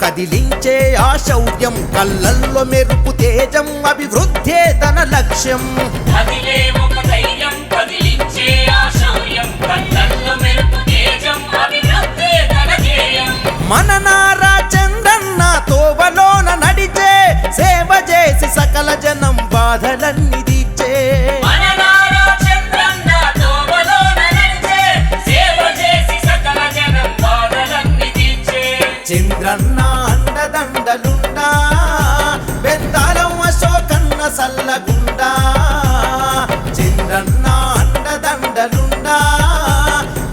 కదిలించే ఆ శౌర్యం, కళ్ళల్లో మెరుపు తేజం, అభివృద్ధే తన లక్ష్యం. మన నారా చంద్రన్న తోవలోన నడిచే, సేవ చేసి సకల జనం బాధలన్నీ తీర్చే. చంద్రన్న అండదండలుండా, పెద్దాలం అశోకన్న సల్లగుండా. చంద్రన్న అండదండలుండా,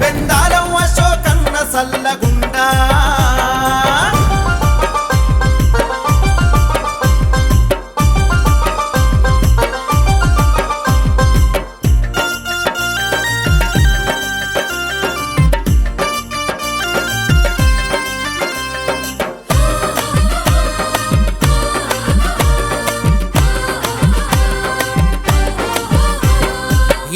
పెద్దాలం అశోకన్న సల్లగుండా.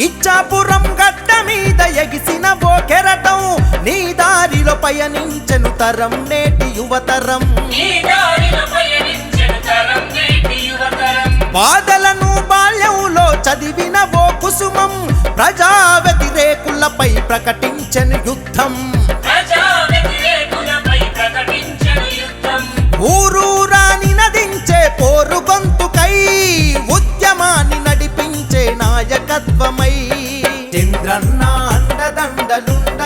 ఇచ్చాపురం గడ్డ మీద ఎగిసిన ఓ కెరటం, నీ దారిలో పయనించెను తరం నేటి యువతరం. బాధలను బాల్యంలో చదివిన ఓ కుసుమం, ప్రజా వ్యతిరేకులపై ప్రకటించెను యుద్ధం. ఊరూరాని నదించే పోరు గొంతుకై, ఉద్యమాన్ని నడిపించే నాయకత్వమై. చంద్రన్న అండదండలుండా,